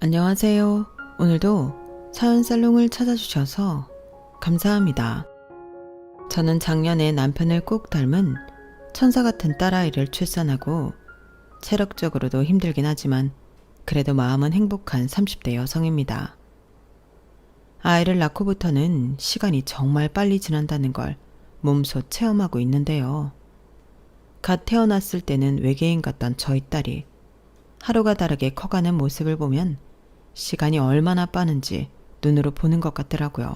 안녕하세요. 오늘도 사연 살롱을 찾아주셔서 감사합니다. 저는 작년에 남편을 꼭 닮은 천사 같은 딸아이를 출산하고 체력적으로도 힘들긴 하지만 그래도 마음은 행복한 30대 여성입니다. 아이를 낳고부터는 시간이 정말 빨리 지난다는 걸 몸소 체험하고 있는데요. 갓 태어났을 때는 외계인 같던 저희 딸이 하루가 다르게 커가는 모습을 보면 시간이 얼마나 빠른지 눈으로 보는 것 같더라고요.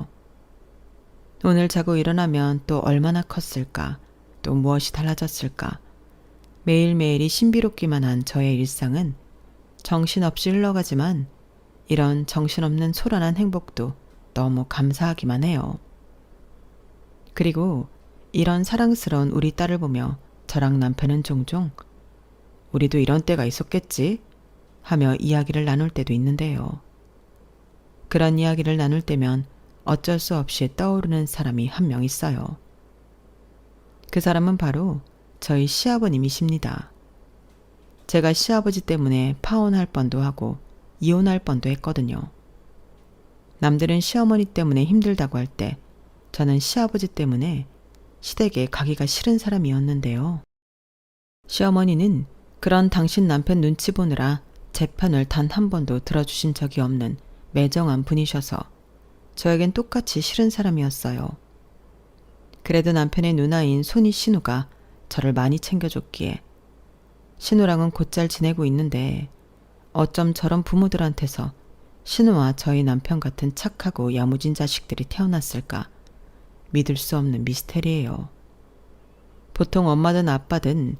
오늘 자고 일어나면 또 얼마나 컸을까, 또 무엇이 달라졌을까. 매일매일이 신비롭기만 한 저의 일상은 정신없이 흘러가지만 이런 정신없는 소란한 행복도 너무 감사하기만 해요. 그리고 이런 사랑스러운 우리 딸을 보며 저랑 남편은 종종 우리도 이런 때가 있었겠지? 하며 이야기를 나눌 때도 있는데요. 그런 이야기를 나눌 때면 어쩔 수 없이 떠오르는 사람이 한 명 있어요. 그 사람은 바로 저희 시아버님이십니다. 제가 시아버지 때문에 파혼할 뻔도 하고 이혼할 뻔도 했거든요. 남들은 시어머니 때문에 힘들다고 할 때 저는 시아버지 때문에 시댁에 가기가 싫은 사람이었는데요. 시어머니는 그런 당신 남편 눈치 보느라 제 편을 단 한 번도 들어주신 적이 없는 매정한 분이셔서 저에겐 똑같이 싫은 사람이었어요. 그래도 남편의 누나인 손이 신우가 저를 많이 챙겨줬기에 신우랑은 곧잘 지내고 있는데 어쩜 저런 부모들한테서 신우와 저희 남편 같은 착하고 야무진 자식들이 태어났을까 믿을 수 없는 미스테리예요. 보통 엄마든 아빠든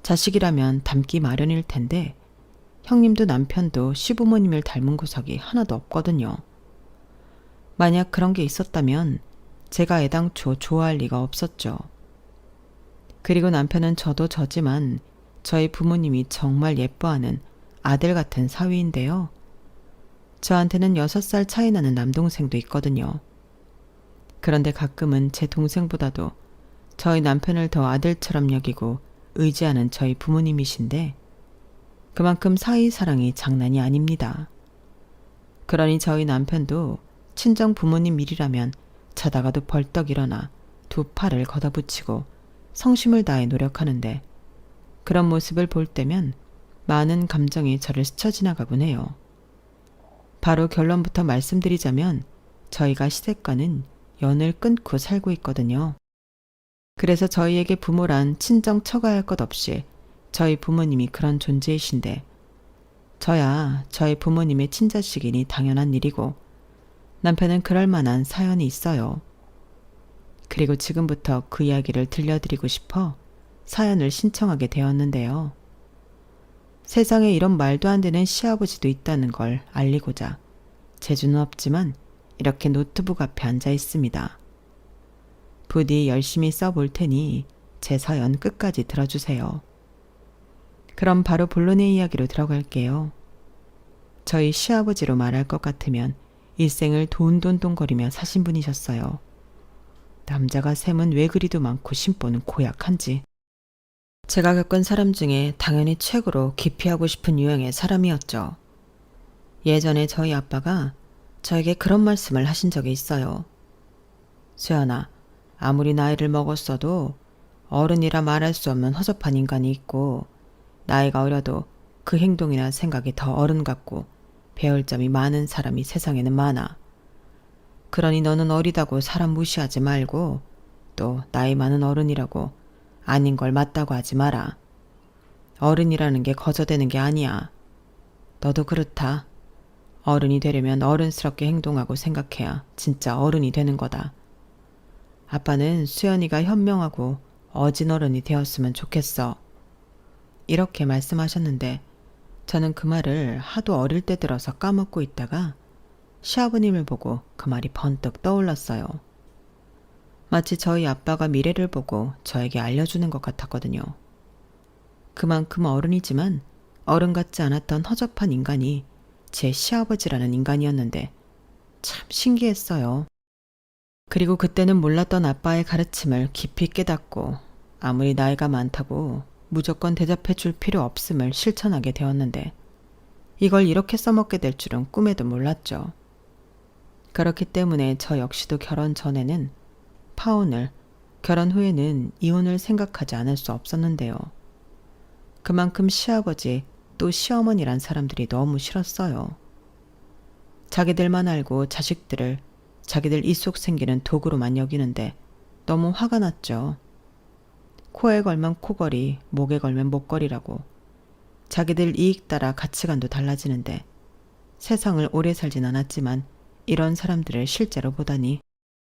자식이라면 닮기 마련일 텐데 형님도 남편도 시부모님을 닮은 구석이 하나도 없거든요. 만약 그런 게 있었다면 제가 애당초 좋아할 리가 없었죠. 그리고 남편은 저도 저지만 저희 부모님이 정말 예뻐하는 아들 같은 사위인데요. 저한테는 6살 차이 나는 남동생도 있거든요. 그런데 가끔은 제 동생보다도 저희 남편을 더 아들처럼 여기고 의지하는 저희 부모님이신데 그만큼 사이 사랑이 장난이 아닙니다. 그러니 저희 남편도 친정 부모님 일이라면 자다가도 벌떡 일어나 두 팔을 걷어붙이고 성심을 다해 노력하는데 그런 모습을 볼 때면 많은 감정이 저를 스쳐 지나가곤 해요. 바로 결론부터 말씀드리자면 저희가 시댁과는 연을 끊고 살고 있거든요. 그래서 저희에게 부모란 친정 처가할 것 없이 저희 부모님이 그런 존재이신데 저야 저희 부모님의 친자식이니 당연한 일이고 남편은 그럴 만한 사연이 있어요. 그리고 지금부터 그 이야기를 들려드리고 싶어 사연을 신청하게 되었는데요. 세상에 이런 말도 안 되는 시아버지도 있다는 걸 알리고자 재주는 없지만 이렇게 노트북 앞에 앉아 있습니다. 부디 열심히 써볼 테니 제 사연 끝까지 들어주세요. 그럼 바로 본론의 이야기로 들어갈게요. 저희 시아버지로 말할 것 같으면 일생을 돈돈돈거리며 사신 분이셨어요. 남자가 셈은 왜 그리도 많고 심보는 고약한지. 제가 겪은 사람 중에 당연히 최고로 기피하고 싶은 유형의 사람이었죠. 예전에 저희 아빠가 저에게 그런 말씀을 하신 적이 있어요. 수연아, 아무리 나이를 먹었어도 어른이라 말할 수 없는 허접한 인간이 있고 나이가 어려도 그 행동이나 생각이 더 어른 같고 배울 점이 많은 사람이 세상에는 많아. 그러니 너는 어리다고 사람 무시하지 말고 또 나이 많은 어른이라고 아닌 걸 맞다고 하지 마라. 어른이라는 게 거저되는 게 아니야. 너도 그렇다. 어른이 되려면 어른스럽게 행동하고 생각해야 진짜 어른이 되는 거다. 아빠는 수연이가 현명하고 어진어른이 되었으면 좋겠어. 이렇게 말씀하셨는데 저는 그 말을 하도 어릴 때 들어서 까먹고 있다가 시아버님을 보고 그 말이 번뜩 떠올랐어요. 마치 저희 아빠가 미래를 보고 저에게 알려주는 것 같았거든요. 그만큼 어른이지만 어른 같지 않았던 허접한 인간이 제 시아버지라는 인간이었는데 참 신기했어요. 그리고 그때는 몰랐던 아빠의 가르침을 깊이 깨닫고 아무리 나이가 많다고 무조건 대접해 줄 필요 없음을 실천하게 되었는데 이걸 이렇게 써먹게 될 줄은 꿈에도 몰랐죠. 그렇기 때문에 저 역시도 결혼 전에는 파혼을, 결혼 후에는 이혼을 생각하지 않을 수 없었는데요. 그만큼 시아버지 또 시어머니란 사람들이 너무 싫었어요. 자기들만 알고 자식들을 자기들 입속 생기는 도구로만 여기는데 너무 화가 났죠. 코에 걸면 코걸이, 목에 걸면 목걸이라고. 자기들 이익 따라 가치관도 달라지는데 세상을 오래 살진 않았지만 이런 사람들을 실제로 보다니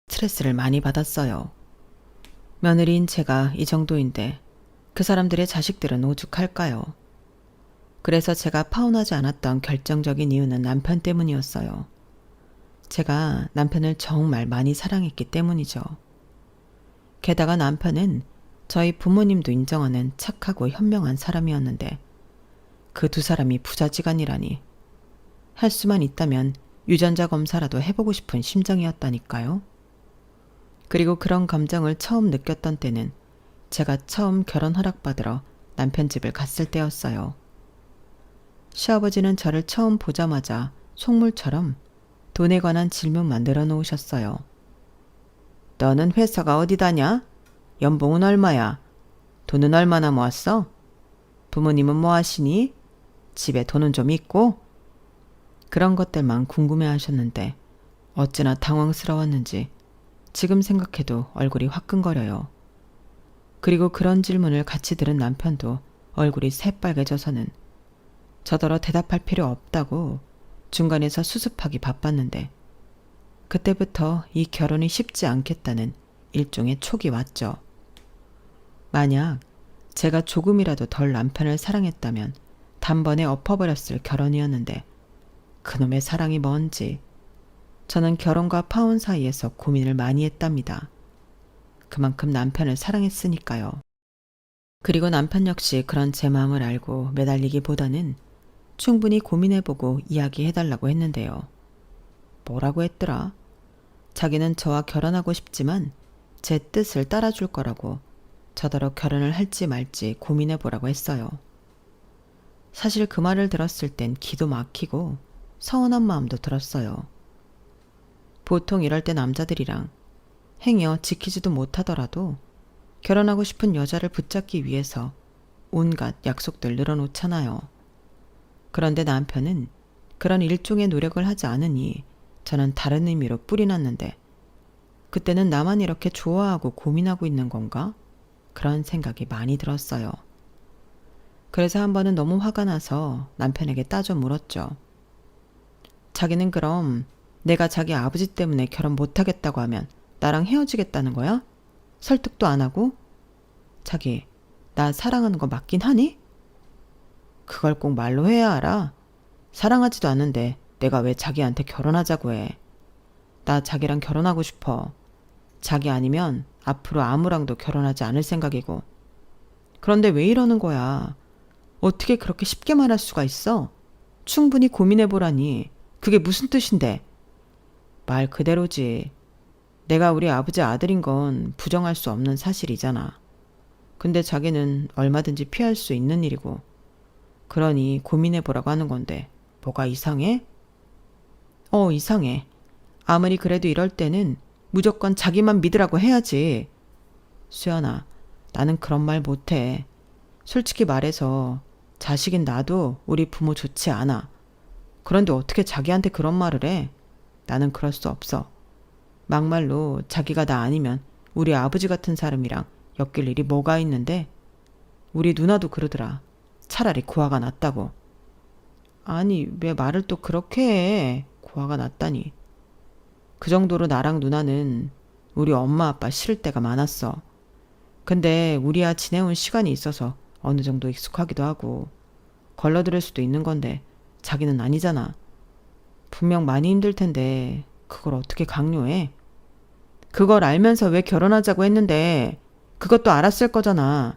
스트레스를 많이 받았어요. 며느리인 제가 이 정도인데 그 사람들의 자식들은 오죽할까요? 그래서 제가 파혼하지 않았던 결정적인 이유는 남편 때문이었어요. 제가 남편을 정말 많이 사랑했기 때문이죠. 게다가 남편은 저희 부모님도 인정하는 착하고 현명한 사람이었는데 그 두 사람이 부자지간이라니. 할 수만 있다면 유전자 검사라도 해보고 싶은 심정이었다니까요. 그리고 그런 감정을 처음 느꼈던 때는 제가 처음 결혼 허락받으러 남편 집을 갔을 때였어요. 시아버지는 저를 처음 보자마자 속물처럼 돈에 관한 질문만 늘어놓으셨어요. 너는 회사가 어디 다냐? 연봉은 얼마야? 돈은 얼마나 모았어? 부모님은 뭐 하시니? 집에 돈은 좀 있고? 그런 것들만 궁금해 하셨는데 어찌나 당황스러웠는지 지금 생각해도 얼굴이 화끈거려요. 그리고 그런 질문을 같이 들은 남편도 얼굴이 새빨개져서는 저더러 대답할 필요 없다고 중간에서 수습하기 바빴는데 그때부터 이 결혼이 쉽지 않겠다는 일종의 촉이 왔죠. 만약 제가 조금이라도 덜 남편을 사랑했다면 단번에 엎어버렸을 결혼이었는데 그놈의 사랑이 뭔지 저는 결혼과 파혼 사이에서 고민을 많이 했답니다. 그만큼 남편을 사랑했으니까요. 그리고 남편 역시 그런 제 마음을 알고 매달리기보다는 충분히 고민해보고 이야기해달라고 했는데요. 뭐라고 했더라? 자기는 저와 결혼하고 싶지만 제 뜻을 따라줄 거라고 저더러 결혼을 할지 말지 고민해보라고 했어요. 사실 그 말을 들었을 땐 기도 막히고 서운한 마음도 들었어요. 보통 이럴 때 남자들이랑 행여 지키지도 못하더라도 결혼하고 싶은 여자를 붙잡기 위해서 온갖 약속들 늘어놓잖아요. 그런데 남편은 그런 일종의 노력을 하지 않으니 저는 다른 의미로 뿔이 났는데 그때는 나만 이렇게 좋아하고 고민하고 있는 건가? 그런 생각이 많이 들었어요. 그래서 한 번은 너무 화가 나서 남편에게 따져 물었죠. 자기는 그럼 내가 자기 아버지 때문에 결혼 못하겠다고 하면 나랑 헤어지겠다는 거야? 설득도 안 하고? 자기, 나 사랑하는 거 맞긴 하니? 그걸 꼭 말로 해야 알아. 사랑하지도 않는데 내가 왜 자기한테 결혼하자고 해. 나 자기랑 결혼하고 싶어. 자기 아니면 앞으로 아무랑도 결혼하지 않을 생각이고. 그런데 왜 이러는 거야? 어떻게 그렇게 쉽게 말할 수가 있어? 충분히 고민해보라니. 그게 무슨 뜻인데? 말 그대로지. 내가 우리 아버지 아들인 건 부정할 수 없는 사실이잖아. 근데 자기는 얼마든지 피할 수 있는 일이고. 그러니 고민해보라고 하는 건데 뭐가 이상해? 이상해. 아무리 그래도 이럴 때는 무조건 자기만 믿으라고 해야지. 수연아, 나는 그런 말 못해. 솔직히 말해서 자식인 나도 우리 부모 좋지 않아. 그런데 어떻게 자기한테 그런 말을 해? 나는 그럴 수 없어. 막말로 자기가 나 아니면 우리 아버지 같은 사람이랑 엮일 일이 뭐가 있는데? 우리 누나도 그러더라. 차라리 고아가 낫다고. 아니, 왜 말을 또 그렇게 해? 고아가 낫다니. 그 정도로 나랑 누나는 우리 엄마 아빠 싫을 때가 많았어. 근데 우리야 지내온 시간이 있어서 어느 정도 익숙하기도 하고 걸러들을 수도 있는 건데 자기는 아니잖아. 분명 많이 힘들 텐데 그걸 어떻게 강요해? 그걸 알면서 왜 결혼하자고 했는데 그것도 알았을 거잖아.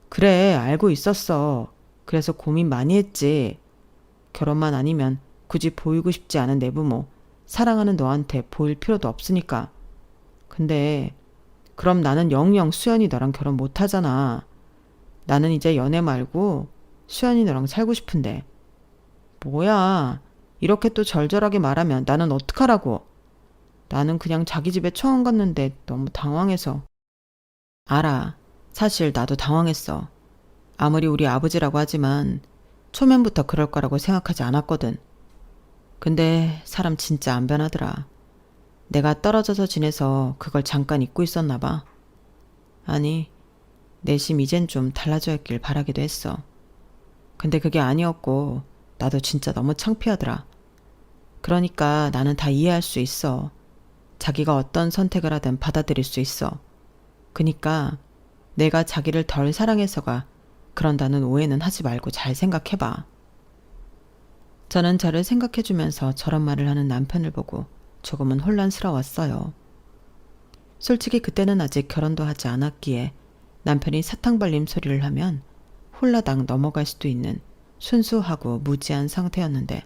그래, 알고 있었어. 그래서 고민 많이 했지. 결혼만 아니면 굳이 보이고 싶지 않은 내 부모, 사랑하는 너한테 보일 필요도 없으니까. 근데 그럼 나는 영영 수연이 너랑 결혼 못 하잖아. 나는 이제 연애 말고 수연이 너랑 살고 싶은데. 뭐야. 이렇게 또 절절하게 말하면 나는 어떡하라고. 나는 그냥 자기 집에 처음 갔는데 너무 당황해서. 알아. 사실 나도 당황했어. 아무리 우리 아버지라고 하지만 초면부터 그럴 거라고 생각하지 않았거든. 근데 사람 진짜 안 변하더라. 내가 떨어져서 지내서 그걸 잠깐 잊고 있었나 봐. 아니, 내심 이젠 좀 달라져야길 바라기도 했어. 근데 그게 아니었고 나도 진짜 너무 창피하더라. 그러니까 나는 다 이해할 수 있어. 자기가 어떤 선택을 하든 받아들일 수 있어. 그니까 내가 자기를 덜 사랑해서가 그런다는 오해는 하지 말고 잘 생각해봐. 저는 저를 생각해주면서 저런 말을 하는 남편을 보고 조금은 혼란스러웠어요. 솔직히 그때는 아직 결혼도 하지 않았기에 남편이 사탕발림 소리를 하면 홀라당 넘어갈 수도 있는 순수하고 무지한 상태였는데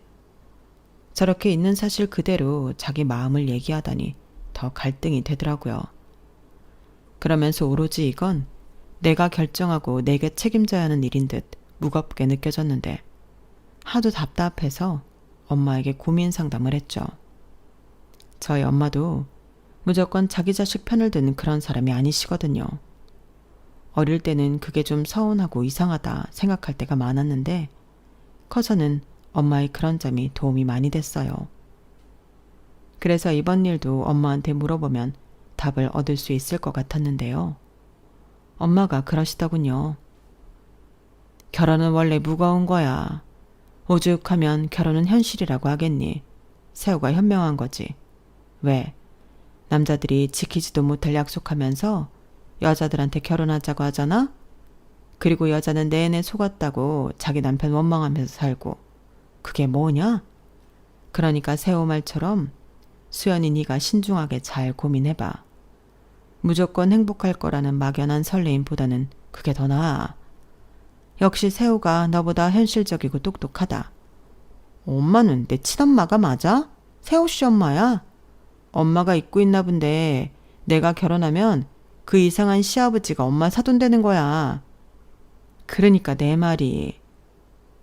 저렇게 있는 사실 그대로 자기 마음을 얘기하다니 더 갈등이 되더라고요. 그러면서 오로지 이건 내가 결정하고 내게 책임져야 하는 일인 듯 무겁게 느껴졌는데 하도 답답해서 엄마에게 고민 상담을 했죠. 저희 엄마도 무조건 자기 자식 편을 드는 그런 사람이 아니시거든요. 어릴 때는 그게 좀 서운하고 이상하다 생각할 때가 많았는데 커서는 엄마의 그런 점이 도움이 많이 됐어요. 그래서 이번 일도 엄마한테 물어보면 답을 얻을 수 있을 것 같았는데요. 엄마가 그러시더군요. 결혼은 원래 무거운 거야. 오죽하면 결혼은 현실이라고 하겠니? 세호가 현명한 거지. 왜? 남자들이 지키지도 못할 약속하면서 여자들한테 결혼하자고 하잖아? 그리고 여자는 내내 속았다고 자기 남편 원망하면서 살고. 그게 뭐냐? 그러니까 세호 말처럼 수연이 네가 신중하게 잘 고민해봐. 무조건 행복할 거라는 막연한 설레임보다는 그게 더 나아. 역시 세호가 너보다 현실적이고 똑똑하다. 엄마는 내 친엄마가 맞아? 세호 씨 엄마야? 엄마가 잊고 있나 본데 내가 결혼하면 그 이상한 시아버지가 엄마 사돈 되는 거야. 그러니까 내 말이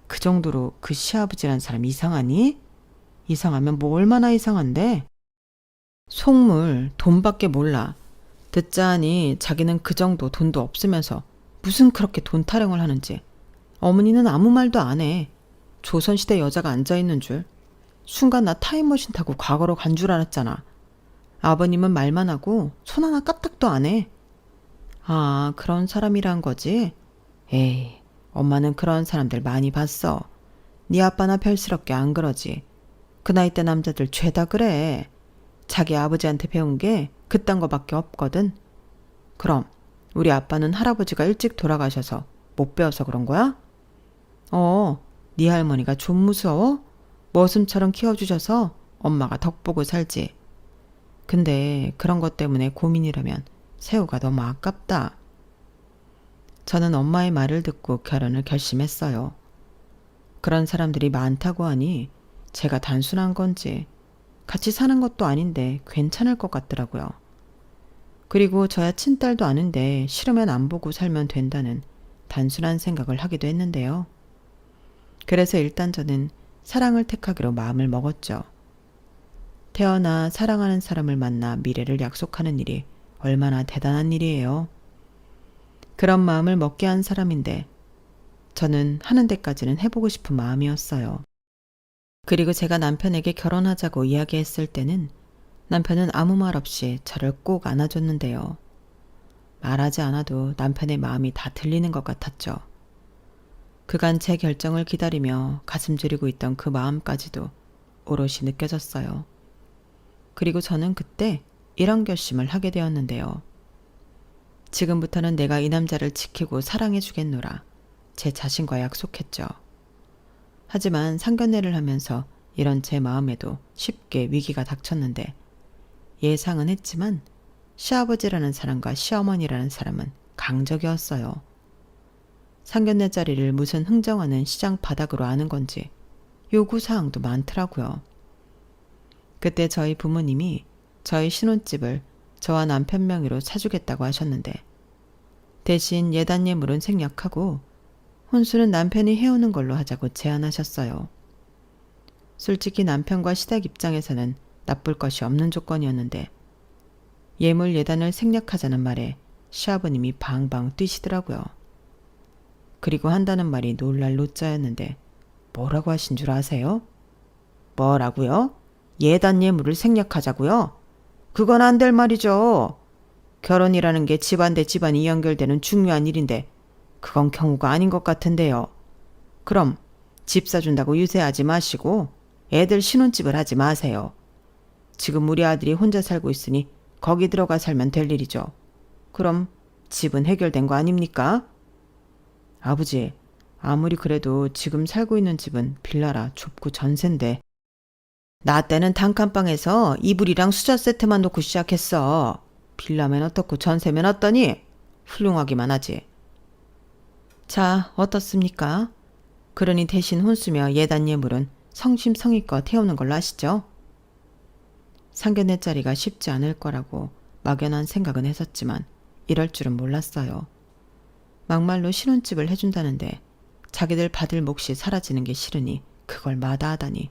그 정도로 그 시아버지란 사람 이상하니? 이상하면 뭐 얼마나 이상한데? 속물 돈밖에 몰라. 듣자 하니 자기는 그 정도 돈도 없으면서 무슨 그렇게 돈 타령을 하는지. 어머니는 아무 말도 안 해. 조선시대 여자가 앉아있는 줄. 순간 나 타임머신 타고 과거로 간 줄 알았잖아. 아버님은 말만 하고 손 하나 까딱도 안 해. 아, 그런 사람이란 거지? 에이, 엄마는 그런 사람들 많이 봤어. 네 아빠나 별스럽게 안 그러지. 그 나이 때 남자들 죄다 그래. 자기 아버지한테 배운 게 그딴 거밖에 없거든. 그럼 우리 아빠는 할아버지가 일찍 돌아가셔서 못 배워서 그런 거야? 네 할머니가 좀 무서워? 머슴처럼 키워주셔서 엄마가 덕보고 살지. 근데 그런 것 때문에 고민이라면 세호가 너무 아깝다. 저는 엄마의 말을 듣고 결혼을 결심했어요. 그런 사람들이 많다고 하니 제가 단순한 건지 같이 사는 것도 아닌데 괜찮을 것 같더라고요. 그리고 저야 친딸도 아는데 싫으면 안 보고 살면 된다는 단순한 생각을 하기도 했는데요. 그래서 일단 저는 사랑을 택하기로 마음을 먹었죠. 태어나 사랑하는 사람을 만나 미래를 약속하는 일이 얼마나 대단한 일이에요. 그런 마음을 먹게 한 사람인데 저는 하는 데까지는 해보고 싶은 마음이었어요. 그리고 제가 남편에게 결혼하자고 이야기했을 때는 남편은 아무 말 없이 저를 꼭 안아줬는데요. 말하지 않아도 남편의 마음이 다 들리는 것 같았죠. 그간 제 결정을 기다리며 가슴 졸이고 있던 그 마음까지도 오롯이 느껴졌어요. 그리고 저는 그때 이런 결심을 하게 되었는데요. 지금부터는 내가 이 남자를 지키고 사랑해 주겠노라 제 자신과 약속했죠. 하지만 상견례를 하면서 이런 제 마음에도 쉽게 위기가 닥쳤는데 예상은 했지만 시아버지라는 사람과 시어머니라는 사람은 강적이었어요. 상견례 자리를 무슨 흥정하는 시장 바닥으로 아는 건지 요구사항도 많더라고요. 그때 저희 부모님이 저희 신혼집을 저와 남편 명의로 사주겠다고 하셨는데 대신 예단 예물은 생략하고 혼수는 남편이 해오는 걸로 하자고 제안하셨어요. 솔직히 남편과 시댁 입장에서는 나쁠 것이 없는 조건이었는데 예물 예단을 생략하자는 말에 시아버님이 방방 뛰시더라고요. 그리고 한다는 말이 놀랄 노자였는데 뭐라고 하신 줄 아세요? 뭐라고요? 예단 예물을 생략하자고요? 그건 안 될 말이죠. 결혼이라는 게 집안 대 집안이 연결되는 중요한 일인데 그건 경우가 아닌 것 같은데요. 그럼 집 사준다고 유세하지 마시고 애들 신혼집을 하지 마세요. 지금 우리 아들이 혼자 살고 있으니 거기 들어가 살면 될 일이죠. 그럼 집은 해결된 거 아닙니까? 아버지, 아무리 그래도 지금 살고 있는 집은 빌라라 좁고 전세인데 나 때는 단칸방에서 이불이랑 수저 세트만 놓고 시작했어. 빌라면 어떻고 전세면 어떠니? 훌륭하기만 하지. 자, 어떻습니까? 그러니 대신 혼수며 예단 예물은 성심성의껏 태우는 걸로 아시죠? 상견례 자리가 쉽지 않을 거라고 막연한 생각은 했었지만 이럴 줄은 몰랐어요. 막말로 신혼집을 해준다는데 자기들 받을 몫이 사라지는 게 싫으니 그걸 마다하다니.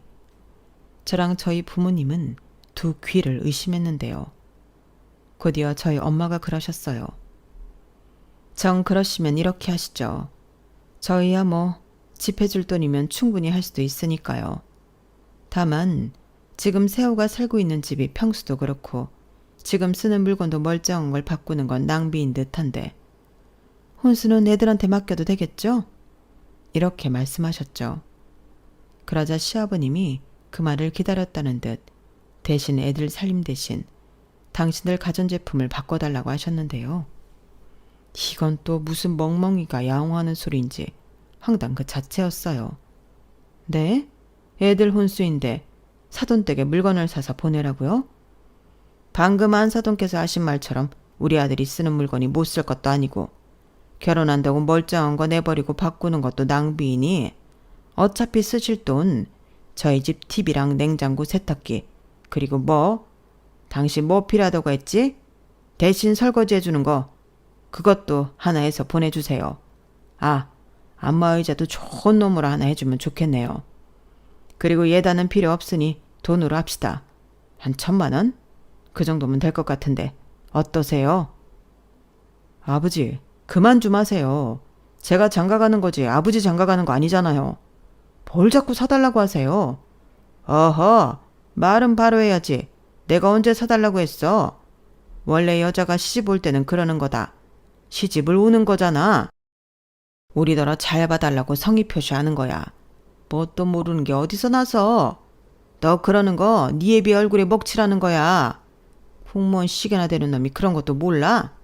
저랑 저희 부모님은 두 귀를 의심했는데요. 곧이어 저희 엄마가 그러셨어요. 정 그러시면 이렇게 하시죠. 저희야 뭐 집 해줄 돈이면 충분히 할 수도 있으니까요. 다만 지금 세호가 살고 있는 집이 평수도 그렇고 지금 쓰는 물건도 멀쩡한 걸 바꾸는 건 낭비인 듯한데 혼수는 애들한테 맡겨도 되겠죠? 이렇게 말씀하셨죠. 그러자 시아버님이 그 말을 기다렸다는 듯 대신 애들 살림 대신 당신들 가전제품을 바꿔달라고 하셨는데요. 이건 또 무슨 멍멍이가 야옹하는 소리인지 황당 그 자체였어요. 네? 애들 혼수인데 사돈댁에 물건을 사서 보내라고요? 방금 안사돈께서 하신 말처럼 우리 아들이 쓰는 물건이 못 쓸 것도 아니고 결혼한다고 멀쩡한 거 내버리고 바꾸는 것도 낭비이니 어차피 쓰실 돈 저희 집 TV랑 냉장고 세탁기 그리고 뭐? 당신 뭐 필요하다고 했지? 대신 설거지 해주는 거 그것도 하나 해서 보내주세요. 아, 안마의자도 좋은 놈으로 하나 해주면 좋겠네요. 그리고 예단은 필요 없으니 돈으로 합시다. 한 1,000만 원? 그 정도면 될 것 같은데 어떠세요? 아버지, 그만 좀 하세요. 제가 장가가는 거지 아버지 장가가는 거 아니잖아요. 뭘 자꾸 사달라고 하세요? 어허, 말은 바로 해야지. 내가 언제 사달라고 했어? 원래 여자가 시집 올 때는 그러는 거다. 시집을 오는 거잖아. 우리더러 잘 봐달라고 성의 표시하는 거야. 뭣도 모르는 게 어디서 나서. 너 그러는 거 네 애비 얼굴에 먹칠하는 거야. 공무원 시계나 되는 놈이 그런 것도 몰라?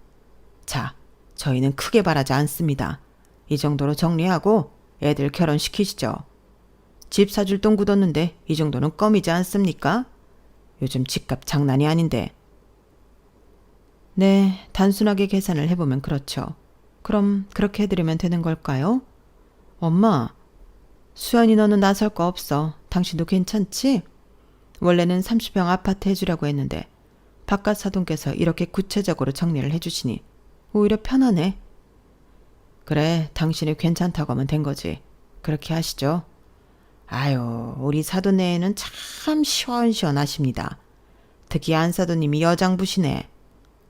자, 저희는 크게 바라지 않습니다. 이 정도로 정리하고 애들 결혼시키시죠. 집 사줄 돈 굳었는데 이 정도는 껌이지 않습니까? 요즘 집값 장난이 아닌데. 네, 단순하게 계산을 해보면 그렇죠. 그럼 그렇게 해드리면 되는 걸까요? 엄마, 수연이 너는 나설 거 없어. 당신도 괜찮지? 원래는 30평 아파트 해주려고 했는데 바깥 사돈께서 이렇게 구체적으로 정리를 해주시니 오히려 편하네. 그래, 당신이 괜찮다고 하면 된 거지. 그렇게 하시죠. 아유, 우리 사돈네에는 참 시원시원하십니다. 특히 안사돈님이 여장부시네.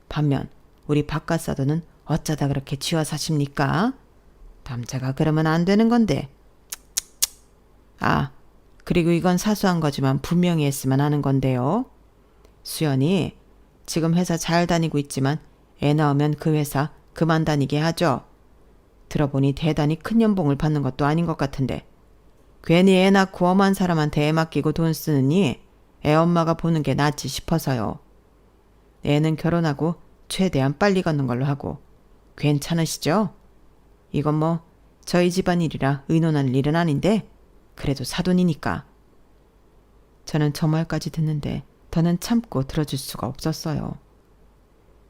반면 우리 바깥 사돈은 어쩌다 그렇게 쥐어 사십니까? 남자가 그러면 안 되는 건데. 아, 그리고 이건 사소한 거지만 분명히 했으면 하는 건데요. 수연이 지금 회사 잘 다니고 있지만 애 낳으면 그 회사 그만 다니게 하죠. 들어보니 대단히 큰 연봉을 받는 것도 아닌 것 같은데 괜히 애 낳고 엄한 사람한테 애 맡기고 돈 쓰느니 애 엄마가 보는 게 낫지 싶어서요. 애는 결혼하고 최대한 빨리 갖는 걸로 하고 괜찮으시죠? 이건 뭐 저희 집안일이라 의논할 일은 아닌데 그래도 사돈이니까. 저는 저 말까지 듣는데 더는 참고 들어줄 수가 없었어요.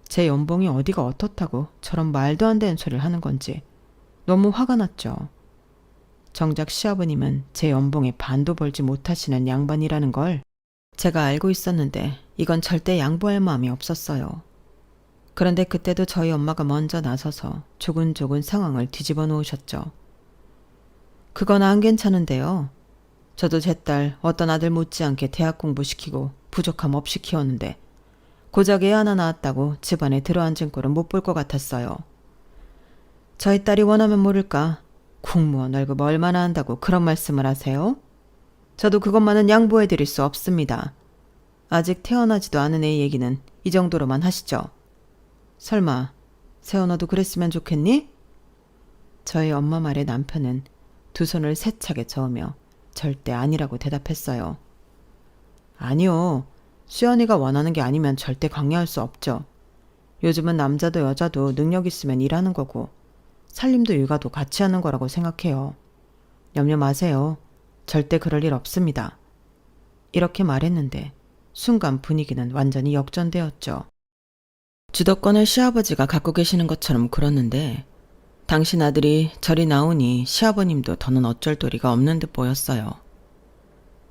제 연봉이 어디가 어떻다고 저런 말도 안 되는 소리를 하는 건지 너무 화가 났죠. 정작 시아버님은 제 연봉의 반도 벌지 못하시는 양반이라는 걸 제가 알고 있었는데 이건 절대 양보할 마음이 없었어요. 그런데 그때도 저희 엄마가 먼저 나서서 조근조근 상황을 뒤집어 놓으셨죠. 그건 안 괜찮은데요. 저도 제 딸 어떤 아들 못지않게 대학 공부시키고 부족함 없이 키웠는데 고작 애 하나 낳았다고 집안에 들어앉은 꼴은 못 볼 것 같았어요. 저희 딸이 원하면 모를까 공무원 월급 얼마나 한다고 그런 말씀을 하세요? 저도 그것만은 양보해드릴 수 없습니다. 아직 태어나지도 않은 애 얘기는 이 정도로만 하시죠. 설마 세연아도 그랬으면 좋겠니? 저희 엄마 말에 남편은 두 손을 세차게 저으며 절대 아니라고 대답했어요. 아니요. 수연이가 원하는 게 아니면 절대 강요할 수 없죠. 요즘은 남자도 여자도 능력 있으면 일하는 거고 살림도 육아도 같이 하는 거라고 생각해요. 염려 마세요. 절대 그럴 일 없습니다. 이렇게 말했는데 순간 분위기는 완전히 역전되었죠. 주도권을 시아버지가 갖고 계시는 것처럼 굴었는데 당신 아들이 저리 나오니 시아버님도 더는 어쩔 도리가 없는 듯 보였어요.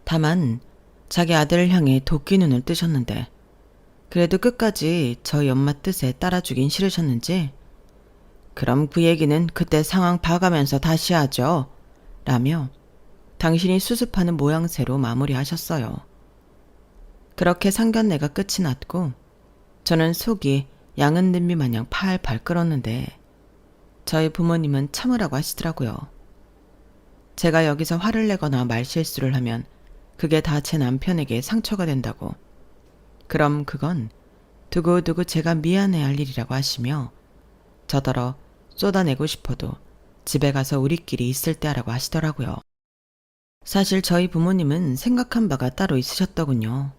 다만 자기 아들을 향해 도끼 눈을 뜨셨는데 그래도 끝까지 저희 엄마 뜻에 따라주긴 싫으셨는지 그럼 그 얘기는 그때 상황 봐가면서 다시 하죠. 라며 당신이 수습하는 모양새로 마무리하셨어요. 그렇게 상견례가 끝이 났고 저는 속이 양은 냄비 마냥 팔팔 끓었는데 저희 부모님은 참으라고 하시더라고요. 제가 여기서 화를 내거나 말실수를 하면 그게 다 제 남편에게 상처가 된다고. 그럼 그건 두고두고 제가 미안해야 할 일이라고 하시며 저더러 쏟아내고 싶어도 집에 가서 우리끼리 있을 때 하라고 하시더라고요. 사실 저희 부모님은 생각한 바가 따로 있으셨더군요.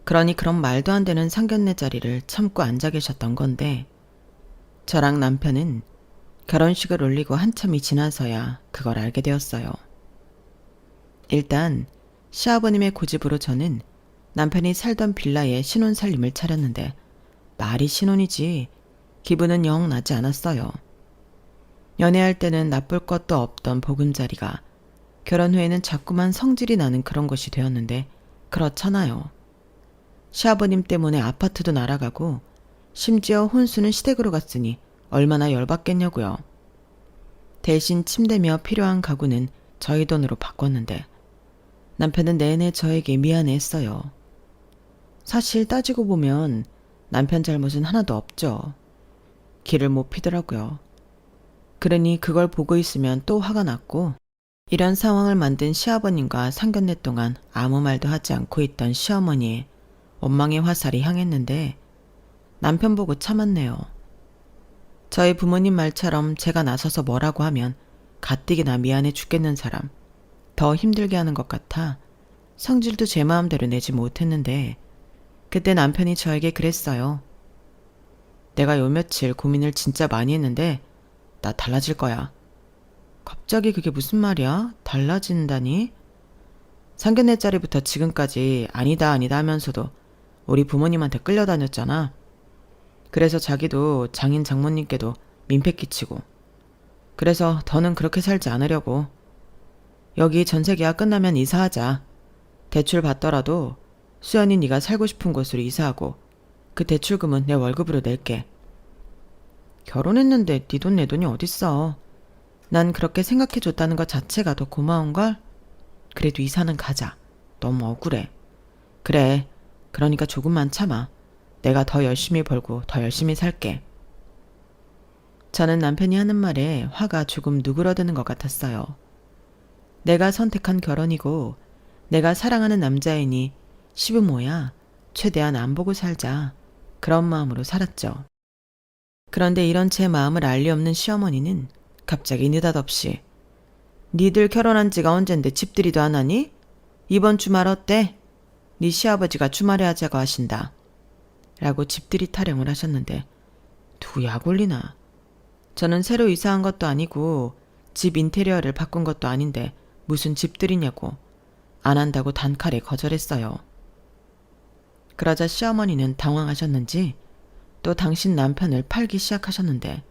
그러니 그런 말도 안 되는 상견례 자리를 참고 앉아 계셨던 건데 저랑 남편은 결혼식을 올리고 한참이 지나서야 그걸 알게 되었어요. 일단 시아버님의 고집으로 저는 남편이 살던 빌라에 신혼살림을 차렸는데 말이 신혼이지 기분은 영 나지 않았어요. 연애할 때는 나쁠 것도 없던 보금자리가 결혼 후에는 자꾸만 성질이 나는 그런 것이 되었는데 그렇잖아요. 시아버님 때문에 아파트도 날아가고 심지어 혼수는 시댁으로 갔으니 얼마나 열받겠냐고요. 대신 침대며 필요한 가구는 저희 돈으로 바꿨는데 남편은 내내 저에게 미안해했어요. 사실 따지고 보면 남편 잘못은 하나도 없죠. 길을 못 피더라고요. 그러니 그걸 보고 있으면 또 화가 났고 이런 상황을 만든 시아버님과 상견례 동안 아무 말도 하지 않고 있던 시어머니의 원망의 화살이 향했는데 남편 보고 참았네요. 저희 부모님 말처럼 제가 나서서 뭐라고 하면 가뜩이나 미안해 죽겠는 사람, 더 힘들게 하는 것 같아 성질도 제 마음대로 내지 못했는데 그때 남편이 저에게 그랬어요. 내가 요 며칠 고민을 진짜 많이 했는데 나 달라질 거야. 갑자기 그게 무슨 말이야? 달라진다니? 상견례 자리부터 지금까지 아니다 하면서도 우리 부모님한테 끌려다녔잖아. 그래서 자기도 장인 장모님께도 민폐 끼치고 그래서 더는 그렇게 살지 않으려고. 여기 전세계약 끝나면 이사하자. 대출 받더라도 수연이 네가 살고 싶은 곳으로 이사하고 그 대출금은 내 월급으로 낼게. 결혼했는데 네 돈 내 돈이 어딨어. 난 그렇게 생각해줬다는 것 자체가 더 고마운걸? 그래도 이사는 가자. 너무 억울해. 그래. 그러니까 조금만 참아. 내가 더 열심히 벌고 더 열심히 살게. 저는 남편이 하는 말에 화가 조금 누그러드는 것 같았어요. 내가 선택한 결혼이고 내가 사랑하는 남자이니 시부모야 최대한 안 보고 살자. 그런 마음으로 살았죠. 그런데 이런 제 마음을 알 리 없는 시어머니는 갑자기 느닷없이 니들 결혼한 지가 언젠데 집들이도 안 하니? 이번 주말 어때? 네 시아버지가 주말에 하자고 하신다. 라고 집들이 타령을 하셨는데 누구 약 올리나. 저는 새로 이사한 것도 아니고 집 인테리어를 바꾼 것도 아닌데 무슨 집들이냐고 안 한다고 단칼에 거절했어요. 그러자 시어머니는 당황하셨는지 또 당신 남편을 팔기 시작하셨는데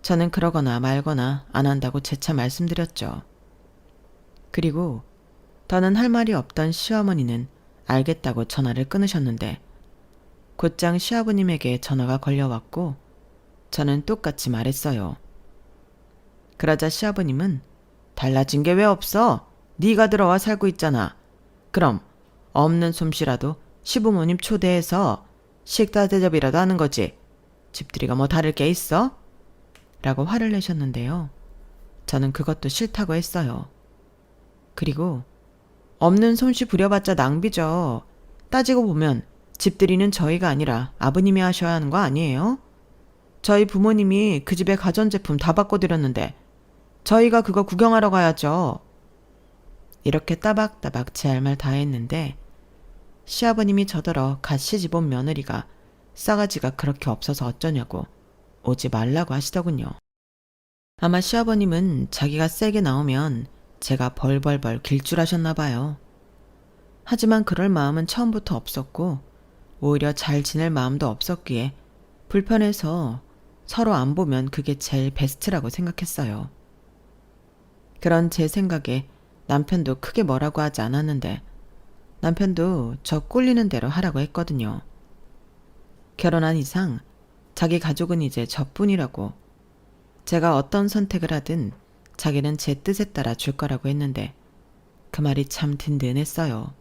저는 그러거나 말거나 안 한다고 재차 말씀드렸죠. 그리고 더는 할 말이 없던 시어머니는 알겠다고 전화를 끊으셨는데 곧장 시아버님에게 전화가 걸려왔고 저는 똑같이 말했어요. 그러자 시아버님은 달라진 게 왜 없어? 네가 들어와 살고 있잖아. 그럼 없는 솜씨라도 시부모님 초대해서 식사 대접이라도 하는 거지. 집들이가 뭐 다를 게 있어? 라고 화를 내셨는데요. 저는 그것도 싫다고 했어요. 그리고 없는 솜씨 부려봤자 낭비죠. 따지고 보면 집들이는 저희가 아니라 아버님이 하셔야 하는 거 아니에요? 저희 부모님이 그 집에 가전제품 다 바꿔드렸는데 저희가 그거 구경하러 가야죠. 이렇게 따박따박 제 할 말 다 했는데 시아버님이 저더러 갓 시집온 며느리가 싸가지가 그렇게 없어서 어쩌냐고 오지 말라고 하시더군요. 아마 시아버님은 자기가 세게 나오면 제가 벌벌벌 길 줄 아셨나 봐요. 하지만 그럴 마음은 처음부터 없었고 오히려 잘 지낼 마음도 없었기에 불편해서 서로 안 보면 그게 제일 베스트라고 생각했어요. 그런 제 생각에 남편도 크게 뭐라고 하지 않았는데 남편도 저 꼴리는 대로 하라고 했거든요. 결혼한 이상 자기 가족은 이제 저뿐이라고 제가 어떤 선택을 하든 자기는 제 뜻에 따라 줄 거라고 했는데 그 말이 참 든든했어요.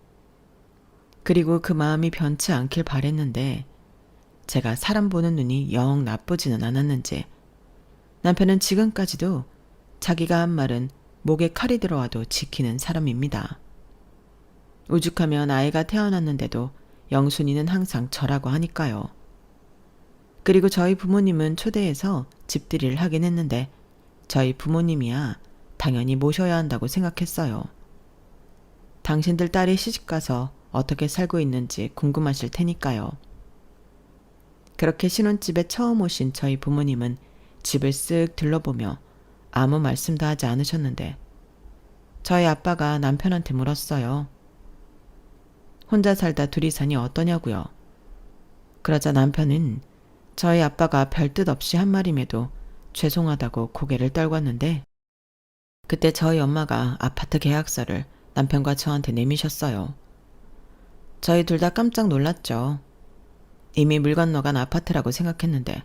그리고 그 마음이 변치 않길 바랬는데 제가 사람 보는 눈이 영 나쁘지는 않았는지 남편은 지금까지도 자기가 한 말은 목에 칼이 들어와도 지키는 사람입니다. 오죽하면 아이가 태어났는데도 영순이는 항상 저라고 하니까요. 그리고 저희 부모님은 초대해서 집들이를 하긴 했는데 저희 부모님이야 당연히 모셔야 한다고 생각했어요. 당신들 딸이 시집가서 어떻게 살고 있는지 궁금하실 테니까요. 그렇게 신혼집에 처음 오신 저희 부모님은 집을 쓱 둘러보며 아무 말씀도 하지 않으셨는데 저희 아빠가 남편한테 물었어요. 혼자 살다 둘이 사니 어떠냐고요. 그러자 남편은 저희 아빠가 별뜻 없이 한 말임에도 죄송하다고 고개를 떨궜는데 그때 저희 엄마가 아파트 계약서를 남편과 저한테 내미셨어요. 저희 둘 다 깜짝 놀랐죠. 이미 물 건너간 아파트라고 생각했는데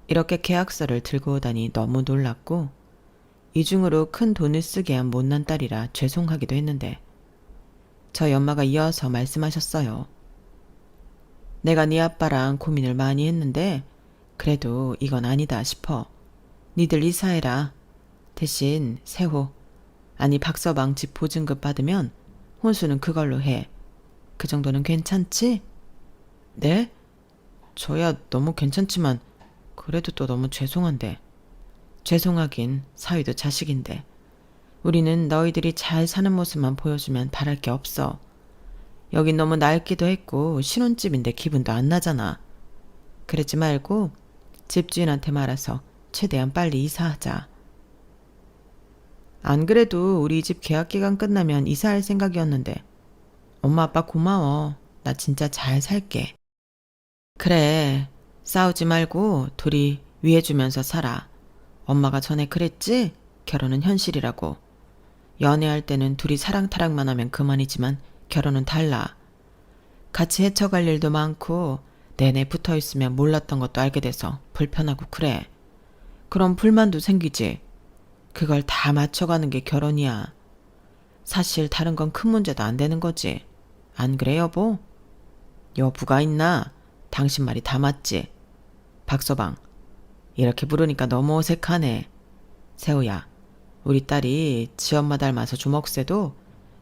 이렇게 계약서를 들고 오다니 너무 놀랐고 이중으로 큰 돈을 쓰게 한 못난 딸이라 죄송하기도 했는데 저희 엄마가 이어서 말씀하셨어요. 내가 네 아빠랑 고민을 많이 했는데 그래도 이건 아니다 싶어. 니들 이사해라. 대신 세호, 아니 박서방 집 보증금 받으면 혼수는 그걸로 해. 그 정도는 괜찮지? 네? 저야 너무 괜찮지만 그래도 또 너무 죄송한데. 죄송하긴 사위도 자식인데 우리는 너희들이 잘 사는 모습만 보여주면 바랄 게 없어. 여긴 너무 낡기도 했고 신혼집인데 기분도 안 나잖아. 그러지 말고 집주인한테 말아서 최대한 빨리 이사하자. 안 그래도 우리 집 계약기간 끝나면 이사할 생각이었는데 엄마 아빠 고마워. 나 진짜 잘 살게. 그래, 싸우지 말고 둘이 위해주면서 살아. 엄마가 전에 그랬지? 결혼은 현실이라고. 연애할 때는 둘이 사랑타랑만 하면 그만이지만 결혼은 달라. 같이 헤쳐갈 일도 많고 내내 붙어있으면 몰랐던 것도 알게 돼서 불편하고 그래. 그럼 불만도 생기지. 그걸 다 맞춰가는 게 결혼이야. 사실 다른 건 큰 문제도 안 되는 거지. 안 그래 여보? 여부가 있나? 당신 말이 다 맞지. 박서방, 이렇게 부르니까 너무 어색하네. 세호야, 우리 딸이 지엄마 닮아서 주먹새도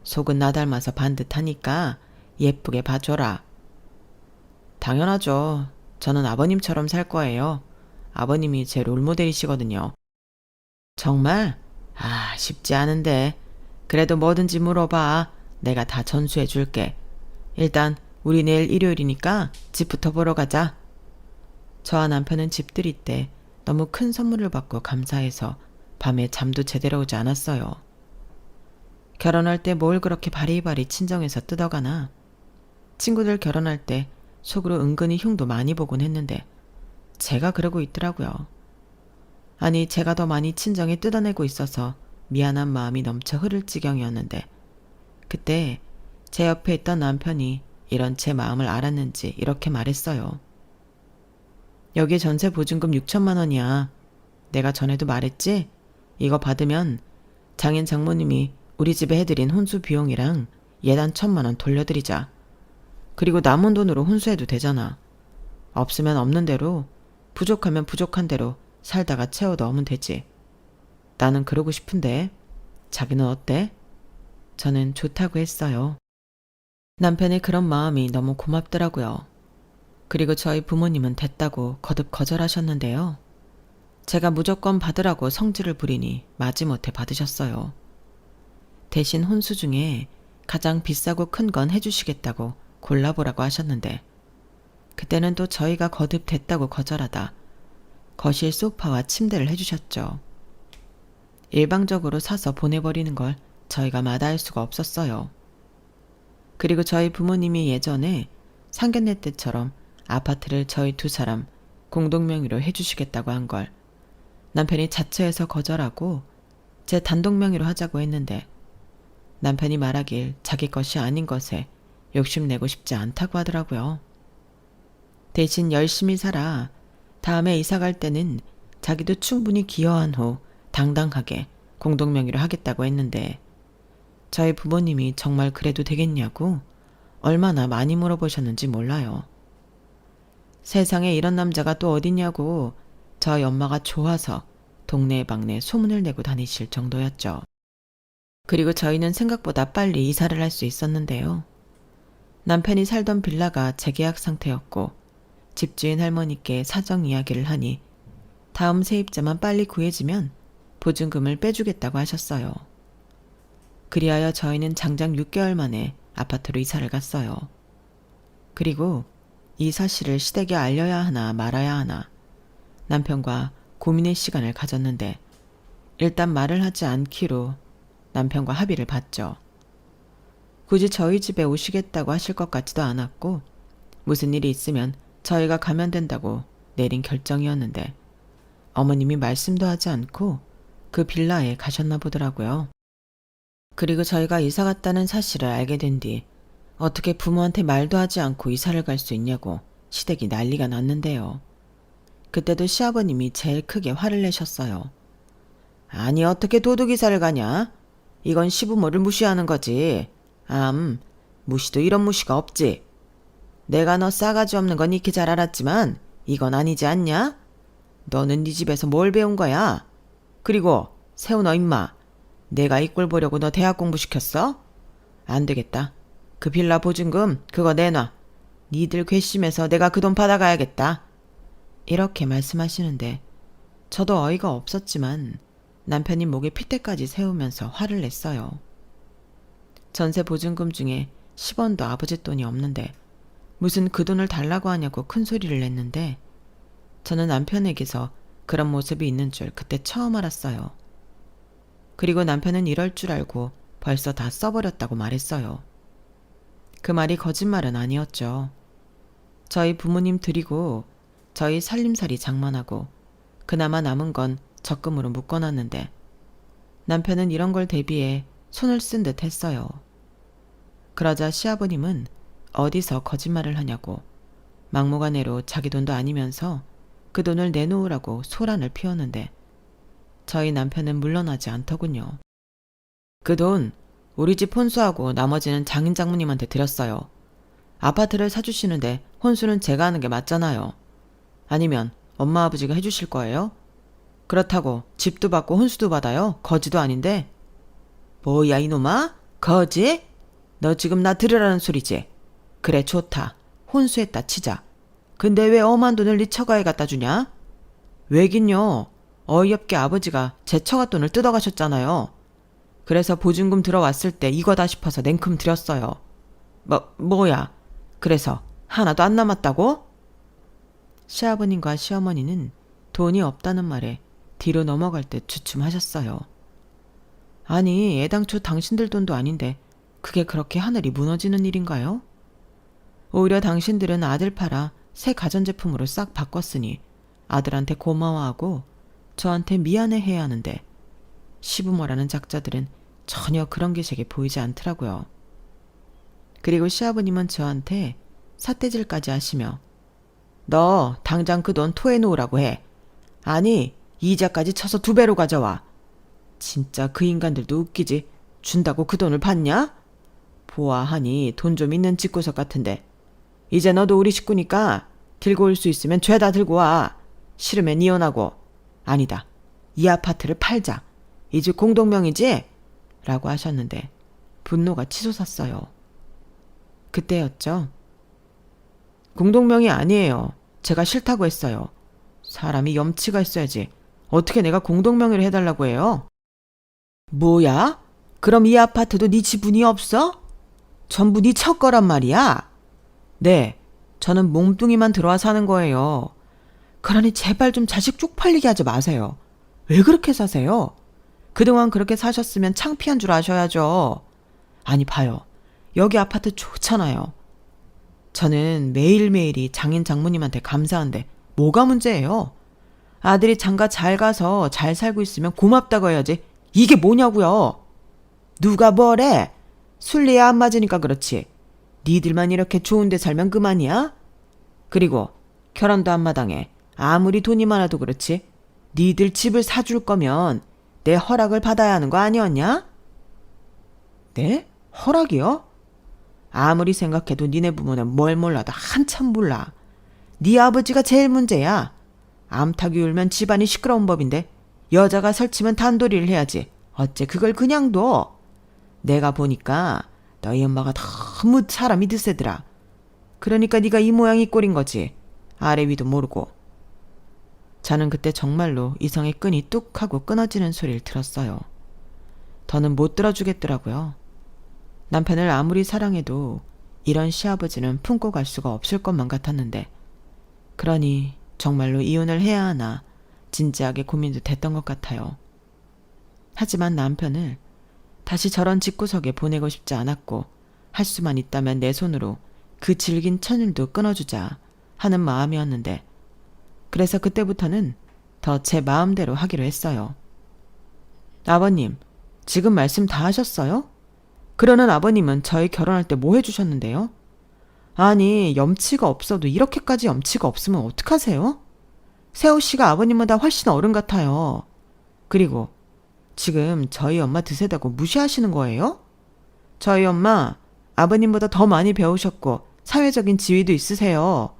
속은 나 닮아서 반듯하니까 예쁘게 봐줘라. 당연하죠. 저는 아버님처럼 살 거예요. 아버님이 제 롤모델이시거든요. 정말? 아, 쉽지 않은데. 그래도 뭐든지 물어봐. 내가 다 전수해 줄게. 일단 우리 내일 일요일이니까 집부터 보러 가자. 저와 남편은 집들이 때 너무 큰 선물을 받고 감사해서 밤에 잠도 제대로 오지 않았어요. 결혼할 때 뭘 그렇게 바리바리 친정에서 뜯어가나. 친구들 결혼할 때 속으로 은근히 흉도 많이 보곤 했는데 제가 그러고 있더라고요. 아니 제가 더 많이 친정에 뜯어내고 있어서 미안한 마음이 넘쳐 흐를 지경이었는데 그때 제 옆에 있던 남편이 이런 제 마음을 알았는지 이렇게 말했어요. 여기 전세 보증금 6천만 원이야. 내가 전에도 말했지? 이거 받으면 장인 장모님이 우리 집에 해드린 혼수 비용이랑 예단 1,000만 원 돌려드리자. 그리고 남은 돈으로 혼수해도 되잖아. 없으면 없는 대로, 부족하면 부족한 대로 살다가 채워 넣으면 되지. 나는 그러고 싶은데 자기는 어때? 저는 좋다고 했어요. 남편의 그런 마음이 너무 고맙더라고요. 그리고 저희 부모님은 됐다고 거듭 거절하셨는데요. 제가 무조건 받으라고 성질을 부리니 마지못해 받으셨어요. 대신 혼수 중에 가장 비싸고 큰 건 해주시겠다고 골라보라고 하셨는데 그때는 또 저희가 거듭 됐다고 거절하다 거실 소파와 침대를 해주셨죠. 일방적으로 사서 보내버리는 걸 저희가 마다할 수가 없었어요. 그리고 저희 부모님이 예전에 상견례 때처럼 아파트를 저희 2사람 공동명의로 해주시겠다고 한 걸 남편이 자처해서 거절하고 제 단독명의로 하자고 했는데 남편이 말하길 자기 것이 아닌 것에 욕심내고 싶지 않다고 하더라고요. 대신 열심히 살아 다음에 이사갈 때는 자기도 충분히 기여한 후 당당하게 공동명의로 하겠다고 했는데 저희 부모님이 정말 그래도 되겠냐고 얼마나 많이 물어보셨는지 몰라요. 세상에 이런 남자가 또 어딨냐고 저희 엄마가 좋아서 동네방네 소문을 내고 다니실 정도였죠. 그리고 저희는 생각보다 빨리 이사를 할 수 있었는데요. 남편이 살던 빌라가 재계약 상태였고 집주인 할머니께 사정 이야기를 하니 다음 세입자만 빨리 구해지면 보증금을 빼주겠다고 하셨어요. 그리하여 저희는 장장 6개월 만에 아파트로 이사를 갔어요. 그리고 이 사실을 시댁에 알려야 하나 말아야 하나 남편과 고민의 시간을 가졌는데 일단 말을 하지 않기로 남편과 합의를 봤죠. 굳이 저희 집에 오시겠다고 하실 것 같지도 않았고 무슨 일이 있으면 저희가 가면 된다고 내린 결정이었는데 어머님이 말씀도 하지 않고 그 빌라에 가셨나 보더라고요. 그리고 저희가 이사 갔다는 사실을 알게 된 뒤 어떻게 부모한테 말도 하지 않고 이사를 갈 수 있냐고 시댁이 난리가 났는데요. 그때도 시아버님이 제일 크게 화를 내셨어요. 아니 어떻게 도둑이사를 가냐? 이건 시부모를 무시하는 거지. 무시도 이런 무시가 없지. 내가 너 싸가지 없는 건 익히 잘 알았지만 이건 아니지 않냐? 너는 네 집에서 뭘 배운 거야? 그리고 세훈아 임마, 내가 이 꼴 보려고 너 대학 공부시켰어? 안 되겠다. 그 빌라 보증금 그거 내놔. 니들 괘씸해서 내가 그 돈 받아가야겠다. 이렇게 말씀하시는데 저도 어이가 없었지만 남편이 목에 핏대까지 세우면서 화를 냈어요. 전세 보증금 중에 10원도 아버지 돈이 없는데 무슨 그 돈을 달라고 하냐고 큰 소리를 냈는데 저는 남편에게서 그런 모습이 있는 줄 그때 처음 알았어요. 그리고 남편은 이럴 줄 알고 벌써 다 써버렸다고 말했어요. 그 말이 거짓말은 아니었죠. 저희 부모님 드리고 저희 살림살이 장만하고 그나마 남은 건 적금으로 묶어놨는데 남편은 이런 걸 대비해 손을 쓴 듯 했어요. 그러자 시아버님은 어디서 거짓말을 하냐고 막무가내로 자기 돈도 아니면서 그 돈을 내놓으라고 소란을 피웠는데 저희 남편은 물러나지 않더군요. 그 돈 우리 집 혼수하고 나머지는 장인 장모님한테 드렸어요. 아파트를 사주시는데 혼수는 제가 하는 게 맞잖아요. 아니면 엄마 아버지가 해주실 거예요? 그렇다고 집도 받고 혼수도 받아요? 거지도 아닌데. 뭐야 이놈아? 거지? 너 지금 나 들으라는 소리지? 그래 좋다. 혼수했다 치자. 근데 왜 엄한 돈을 네 처가에 갖다 주냐? 왜긴요. 어이없게 아버지가 제 처가 돈을 뜯어가셨잖아요. 그래서 보증금 들어왔을 때 이거다 싶어서 냉큼 드렸어요. 뭐야? 그래서 하나도 안 남았다고? 시아버님과 시어머니는 돈이 없다는 말에 뒤로 넘어갈 듯 주춤하셨어요. 아니, 애당초 당신들 돈도 아닌데 그게 그렇게 하늘이 무너지는 일인가요? 오히려 당신들은 아들 팔아 새 가전제품으로 싹 바꿨으니 아들한테 고마워하고 저한테 미안해해야 하는데 시부모라는 작자들은 전혀 그런 기색이 보이지 않더라고요. 그리고 시아버님은 저한테 삿대질까지 하시며 너 당장 그 돈 토해놓으라고 해. 아니 이자까지 쳐서 2배로 가져와. 진짜 그 인간들도 웃기지. 준다고 그 돈을 받냐? 보아하니 돈 좀 있는 집구석 같은데. 이제 너도 우리 식구니까 들고 올 수 있으면 죄다 들고 와. 싫으면 이혼하고. 아니다. 이 아파트를 팔자. 이 집 공동명이지? 라고 하셨는데 분노가 치솟았어요. 그때였죠. 공동명이 아니에요. 제가 싫다고 했어요. 사람이 염치가 있어야지. 어떻게 내가 공동명의를 해달라고 해요? 뭐야? 그럼 이 아파트도 네 지분이 없어? 전부 네 첫 거란 말이야? 네, 저는 몸뚱이만 들어와 사는 거예요. 그러니 제발 좀 자식 쪽팔리게 하지 마세요. 왜 그렇게 사세요? 그동안 그렇게 사셨으면 창피한 줄 아셔야죠. 아니 봐요. 여기 아파트 좋잖아요. 저는 매일매일이 장인 장모님한테 감사한데 뭐가 문제예요? 아들이 장가 잘 가서 잘 살고 있으면 고맙다고 해야지. 이게 뭐냐고요? 누가 뭐래? 순리에 안 맞으니까 그렇지. 니들만 이렇게 좋은데 살면 그만이야? 그리고 결혼도 안 마당해. 아무리 돈이 많아도 그렇지. 니들 집을 사줄 거면 내 허락을 받아야 하는 거 아니었냐? 네? 허락이요? 아무리 생각해도 니네 부모는 뭘 몰라도 한참 몰라. 네 아버지가 제일 문제야. 암탉이 울면 집안이 시끄러운 법인데 여자가 설치면 단도리를 해야지. 어째 그걸 그냥 둬? 내가 보니까 너희 엄마가 너무 사람이 드세더라. 그러니까 네가 이 모양이 꼴인 거지. 아래 위도 모르고. 저는 그때 정말로 이성의 끈이 뚝 하고 끊어지는 소리를 들었어요. 더는 못 들어주겠더라고요. 남편을 아무리 사랑해도 이런 시아버지는 품고 갈 수가 없을 것만 같았는데 그러니 정말로 이혼을 해야 하나 진지하게 고민도 됐던 것 같아요. 하지만 남편을 다시 저런 집구석에 보내고 싶지 않았고 할 수만 있다면 내 손으로 그 질긴 천일도 끊어주자 하는 마음이었는데 그래서 그때부터는 더 제 마음대로 하기로 했어요. 아버님, 지금 말씀 다 하셨어요? 그러는 아버님은 저희 결혼할 때 뭐 해주셨는데요? 아니, 염치가 없어도 이렇게까지 염치가 없으면 어떡하세요? 세호 씨가 아버님보다 훨씬 어른 같아요. 그리고 지금 저희 엄마 드세다고 무시하시는 거예요? 저희 엄마 아버님보다 더 많이 배우셨고 사회적인 지위도 있으세요.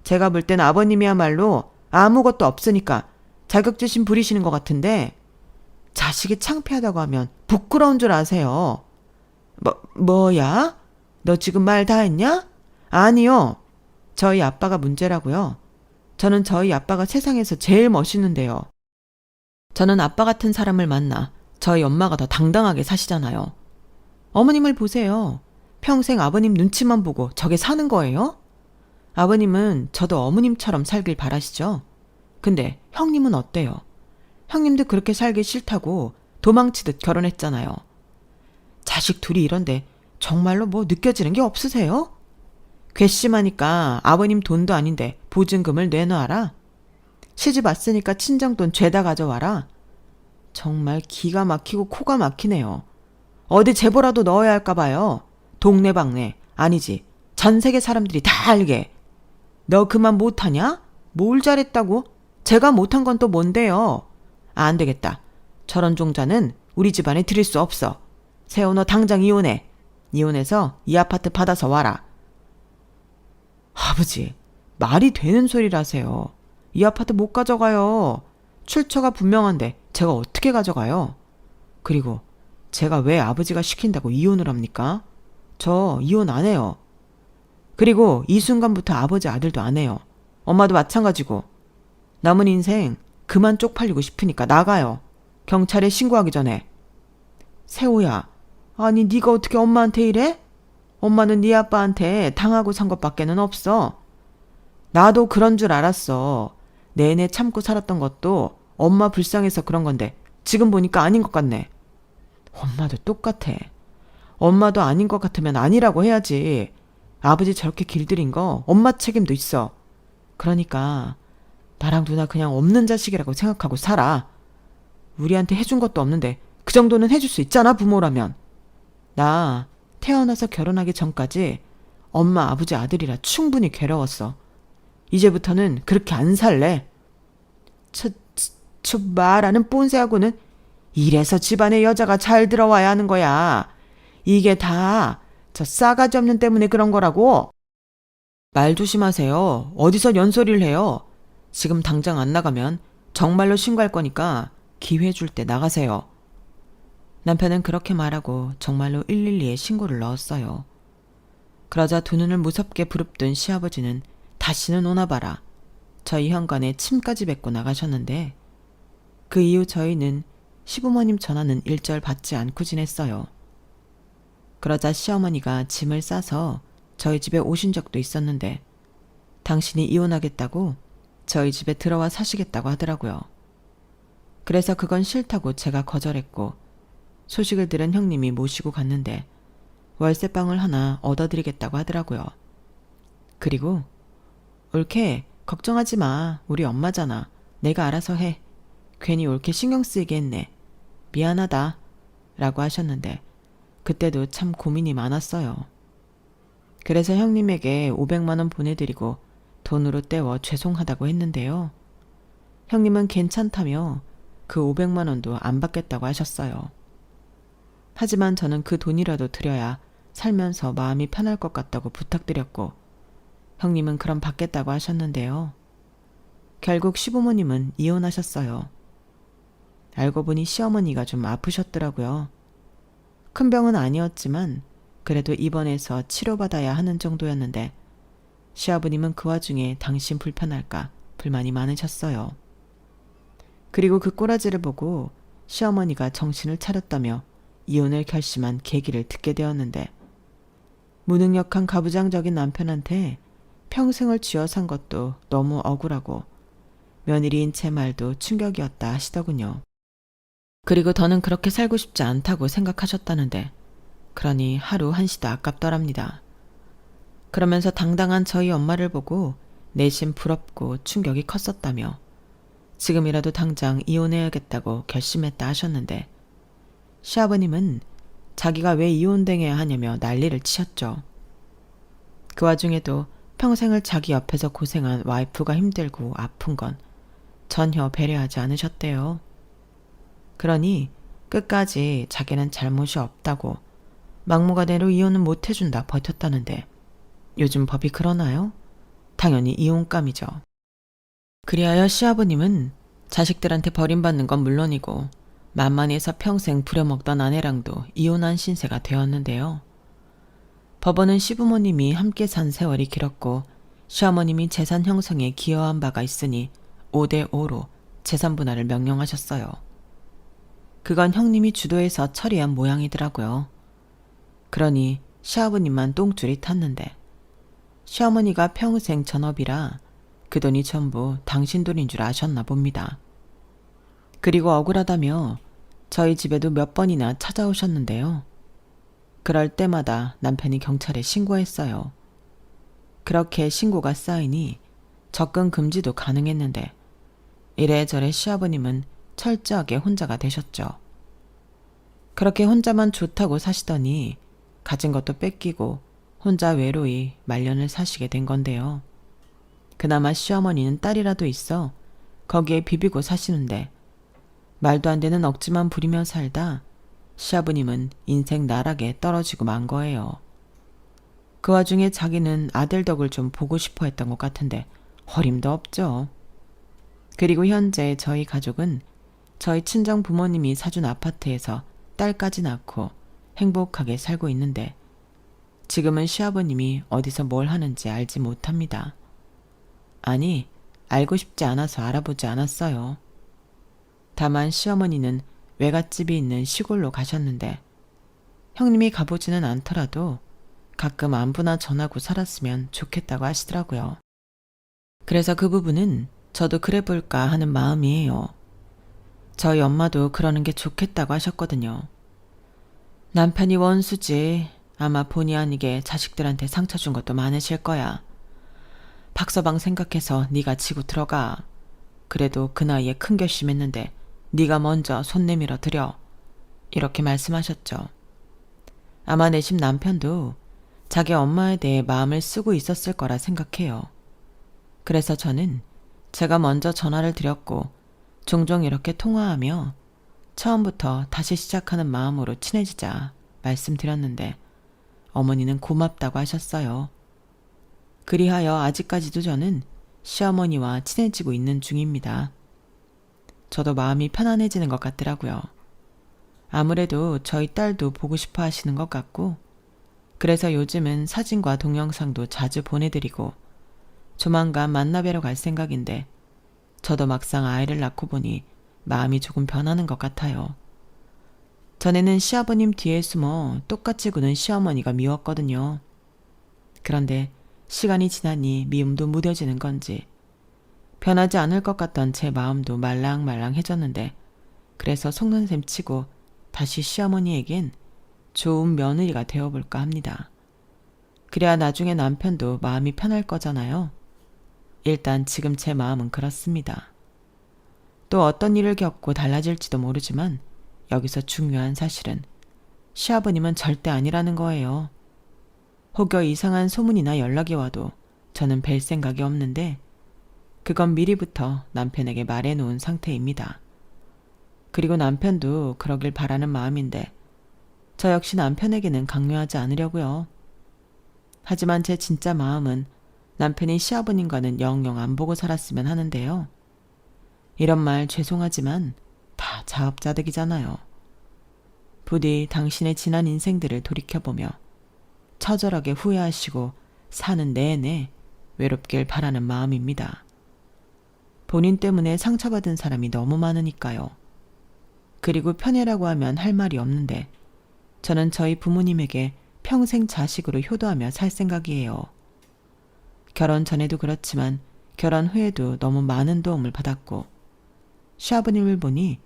제가 볼 땐 아버님이야말로 아무것도 없으니까 자격지심 부리시는 것 같은데 자식이 창피하다고 하면 부끄러운 줄 아세요. 뭐야? 너 지금 말 다 했냐? 아니요. 저희 아빠가 문제라고요. 저는 저희 아빠가 세상에서 제일 멋있는데요. 저는 아빠 같은 사람을 만나 저희 엄마가 더 당당하게 사시잖아요. 어머님을 보세요. 평생 아버님 눈치만 보고 저게 사는 거예요? 아버님은 저도 어머님처럼 살길 바라시죠? 근데 형님은 어때요? 형님도 그렇게 살기 싫다고 도망치듯 결혼했잖아요. 자식 둘이 이런데 정말로 뭐 느껴지는 게 없으세요? 괘씸하니까 아버님 돈도 아닌데 보증금을 내놔라. 시집 왔으니까 친정돈 죄다 가져와라. 정말 기가 막히고 코가 막히네요. 어디 제보라도 넣어야 할까 봐요. 동네방네 아니지 전 세계 사람들이 다 알게. 너 그만 못하냐? 뭘 잘했다고? 제가 못한 건 또 뭔데요? 안 되겠다. 저런 종자는 우리 집안에 들일 수 없어. 세호 너 당장 이혼해. 이혼해서 이 아파트 받아서 와라. 아버지, 말이 되는 소리라세요. 이 아파트 못 가져가요. 출처가 분명한데 제가 어떻게 가져가요? 그리고 제가 왜 아버지가 시킨다고 이혼을 합니까? 저 이혼 안 해요. 그리고 이 순간부터 아버지 아들도 안 해요. 엄마도 마찬가지고. 남은 인생 그만 쪽팔리고 싶으니까 나가요. 경찰에 신고하기 전에. 세호야, 아니 네가 어떻게 엄마한테 이래? 엄마는 네 아빠한테 당하고 산 것밖에는 없어. 나도 그런 줄 알았어. 내내 참고 살았던 것도 엄마 불쌍해서 그런 건데 지금 보니까 아닌 것 같네. 엄마도 똑같아. 엄마도 아닌 것 같으면 아니라고 해야지. 아버지 저렇게 길들인 거 엄마 책임도 있어. 그러니까 나랑 누나 그냥 없는 자식이라고 생각하고 살아. 우리한테 해준 것도 없는데 그 정도는 해줄 수 있잖아, 부모라면. 나 태어나서 결혼하기 전까지 엄마 아버지 아들이라 충분히 괴로웠어. 이제부터는 그렇게 안 살래. 저 말하는 뽐새하고는 이래서 집안에 여자가 잘 들어와야 하는 거야. 이게 다 저 싸가지 없는 때문에 그런 거라고. 말 조심하세요. 어디서 연소리를 해요. 지금 당장 안 나가면 정말로 신고할 거니까 기회 줄 때 나가세요. 남편은 그렇게 말하고 정말로 112에 신고를 넣었어요. 그러자 두 눈을 무섭게 부릅뜬 시아버지는 다시는 오나 봐라. 저희 현관에 침까지 뱉고 나가셨는데 그 이후 저희는 시부모님 전화는 일절 받지 않고 지냈어요. 그러자 시어머니가 짐을 싸서 저희 집에 오신 적도 있었는데 당신이 이혼하겠다고 저희 집에 들어와 사시겠다고 하더라고요. 그래서 그건 싫다고 제가 거절했고 소식을 들은 형님이 모시고 갔는데 월세방을 하나 얻어드리겠다고 하더라고요. 그리고 올케 걱정하지 마. 우리 엄마잖아. 내가 알아서 해. 괜히 올케 신경 쓰이게 했네. 미안하다. 라고 하셨는데 그때도 참 고민이 많았어요. 그래서 형님에게 500만 원 보내드리고 돈으로 떼워 죄송하다고 했는데요. 형님은 괜찮다며 그 500만 원도 안 받겠다고 하셨어요. 하지만 저는 그 돈이라도 드려야 살면서 마음이 편할 것 같다고 부탁드렸고 형님은 그럼 받겠다고 하셨는데요. 결국 시부모님은 이혼하셨어요. 알고 보니 시어머니가 좀 아프셨더라고요. 큰 병은 아니었지만 그래도 입원해서 치료받아야 하는 정도였는데 시아버님은 그 와중에 당신 불편할까 불만이 많으셨어요. 그리고 그 꼬라지를 보고 시어머니가 정신을 차렸다며 이혼을 결심한 계기를 듣게 되었는데 무능력한 가부장적인 남편한테 평생을 쥐어 산 것도 너무 억울하고 며느리인 제 말도 충격이었다 하시더군요. 그리고 더는 그렇게 살고 싶지 않다고 생각하셨다는데 그러니 하루 한시도 아깝더랍니다. 그러면서 당당한 저희 엄마를 보고 내심 부럽고 충격이 컸었다며 지금이라도 당장 이혼해야겠다고 결심했다 하셨는데 시아버님은 자기가 왜 이혼당해야 하냐며 난리를 치셨죠. 그 와중에도 평생을 자기 옆에서 고생한 와이프가 힘들고 아픈 건 전혀 배려하지 않으셨대요. 그러니 끝까지 자기는 잘못이 없다고 막무가내로 이혼은 못 해준다 버텼다는데 요즘 법이 그러나요? 당연히 이혼감이죠. 그리하여 시아버님은 자식들한테 버림받는 건 물론이고 만만해서 평생 부려먹던 아내랑도 이혼한 신세가 되었는데요. 법원은 시부모님이 함께 산 세월이 길었고 시어머님이 재산 형성에 기여한 바가 있으니 5대5로 재산 분할을 명령하셨어요. 그건 형님이 주도해서 처리한 모양이더라고요. 그러니 시아버님만 똥줄이 탔는데 시어머니가 평생 전업이라 그 돈이 전부 당신 돈인 줄 아셨나 봅니다. 그리고 억울하다며 저희 집에도 몇 번이나 찾아오셨는데요. 그럴 때마다 남편이 경찰에 신고했어요. 그렇게 신고가 쌓이니 접근 금지도 가능했는데 이래저래 시아버님은 철저하게 혼자가 되셨죠. 그렇게 혼자만 좋다고 사시더니 가진 것도 뺏기고 혼자 외로이 말년을 사시게 된 건데요. 그나마 시어머니는 딸이라도 있어 거기에 비비고 사시는데 말도 안 되는 억지만 부리며 살다 시아버님은 인생 나락에 떨어지고 만 거예요. 그 와중에 자기는 아들 덕을 좀 보고 싶어 했던 것 같은데 허림도 없죠. 그리고 현재 저희 가족은 저희 친정 부모님이 사준 아파트에서 딸까지 낳고 행복하게 살고 있는데 지금은 시아버님이 어디서 뭘 하는지 알지 못합니다. 아니, 알고 싶지 않아서 알아보지 않았어요. 다만 시어머니는 외갓집이 있는 시골로 가셨는데 형님이 가보지는 않더라도 가끔 안부나 전하고 살았으면 좋겠다고 하시더라고요. 그래서 그 부분은 저도 그래 볼까 하는 마음이에요. 저희 엄마도 그러는 게 좋겠다고 하셨거든요. 남편이 원수지. 아마 본의 아니게 자식들한테 상처 준 것도 많으실 거야. 박서방 생각해서 네가 치고 들어가. 그래도 그 나이에 큰 결심했는데 네가 먼저 손 내밀어 드려. 이렇게 말씀하셨죠. 아마 내심 남편도 자기 엄마에 대해 마음을 쓰고 있었을 거라 생각해요. 그래서 저는 제가 먼저 전화를 드렸고 종종 이렇게 통화하며 처음부터 다시 시작하는 마음으로 친해지자 말씀드렸는데 어머니는 고맙다고 하셨어요. 그리하여 아직까지도 저는 시어머니와 친해지고 있는 중입니다. 저도 마음이 편안해지는 것 같더라고요. 아무래도 저희 딸도 보고 싶어 하시는 것 같고, 그래서 요즘은 사진과 동영상도 자주 보내드리고 조만간 만나뵈러 갈 생각인데, 저도 막상 아이를 낳고 보니 마음이 조금 변하는 것 같아요. 전에는 시아버님 뒤에 숨어 똑같이 구는 시어머니가 미웠거든요. 그런데 시간이 지나니 미움도 무뎌지는 건지 변하지 않을 것 같던 제 마음도 말랑말랑해졌는데, 그래서 속는 셈 치고 다시 시어머니에겐 좋은 며느리가 되어볼까 합니다. 그래야 나중에 남편도 마음이 편할 거잖아요. 일단 지금 제 마음은 그렇습니다. 또 어떤 일을 겪고 달라질지도 모르지만 여기서 중요한 사실은 시아버님은 절대 아니라는 거예요. 혹여 이상한 소문이나 연락이 와도 저는 뵐 생각이 없는데, 그건 미리부터 남편에게 말해놓은 상태입니다. 그리고 남편도 그러길 바라는 마음인데 저 역시 남편에게는 강요하지 않으려고요. 하지만 제 진짜 마음은 남편이 시아버님과는 영영 안 보고 살았으면 하는데요. 이런 말 죄송하지만 다 자업자득이잖아요. 부디 당신의 지난 인생들을 돌이켜보며 처절하게 후회하시고 사는 내내 외롭길 바라는 마음입니다. 본인 때문에 상처받은 사람이 너무 많으니까요. 그리고 편애라고 하면 할 말이 없는데 저는 저희 부모님에게 평생 자식으로 효도하며 살 생각이에요. 결혼 전에도 그렇지만 결혼 후에도 너무 많은 도움을 받았고, 시아버님을 보니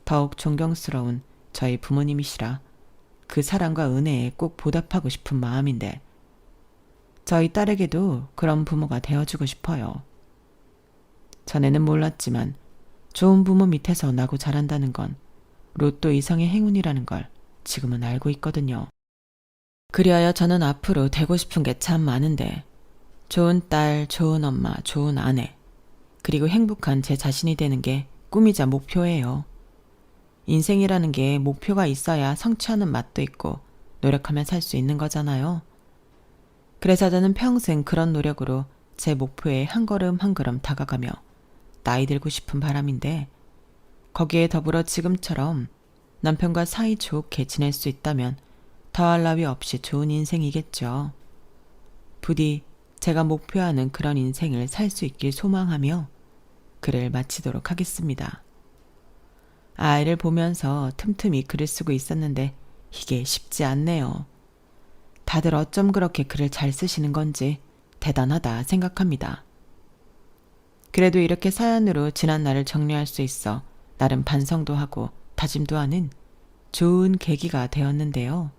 더욱 존경스러운 저희 부모님이시라 그 사랑과 은혜에 꼭 보답하고 싶은 마음인데, 저희 딸에게도 그런 부모가 되어주고 싶어요. 전에는 몰랐지만 좋은 부모 밑에서 나고 자란다는 건 로또 이상의 행운이라는 걸 지금은 알고 있거든요. 그리하여 저는 앞으로 되고 싶은 게 참 많은데, 좋은 딸, 좋은 엄마, 좋은 아내, 그리고 행복한 제 자신이 되는 게 꿈이자 목표예요. 인생이라는 게 목표가 있어야 성취하는 맛도 있고 노력하면 살 수 있는 거잖아요. 그래서 저는 평생 그런 노력으로 제 목표에 한 걸음 한 걸음 다가가며 나이 들고 싶은 바람인데, 거기에 더불어 지금처럼 남편과 사이 좋게 지낼 수 있다면 더할 나위 없이 좋은 인생이겠죠. 부디 제가 목표하는 그런 인생을 살 수 있길 소망하며 글을 마치도록 하겠습니다. 아이를 보면서 틈틈이 글을 쓰고 있었는데 이게 쉽지 않네요. 다들 어쩜 그렇게 글을 잘 쓰시는 건지 대단하다 생각합니다. 그래도 이렇게 사연으로 지난 날을 정리할 수 있어 나름 반성도 하고 다짐도 하는 좋은 계기가 되었는데요.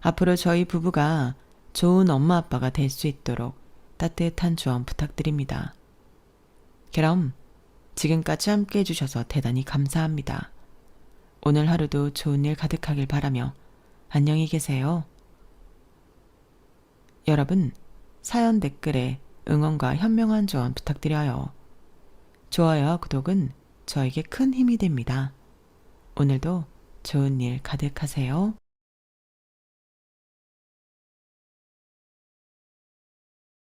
앞으로 저희 부부가 좋은 엄마 아빠가 될 수 있도록 따뜻한 조언 부탁드립니다. 그럼 지금까지 함께 해주셔서 대단히 감사합니다. 오늘 하루도 좋은 일 가득하길 바라며 안녕히 계세요. 여러분, 사연 댓글에 응원과 현명한 조언 부탁드려요. 좋아요와 구독은 저에게 큰 힘이 됩니다. 오늘도 좋은 일 가득하세요.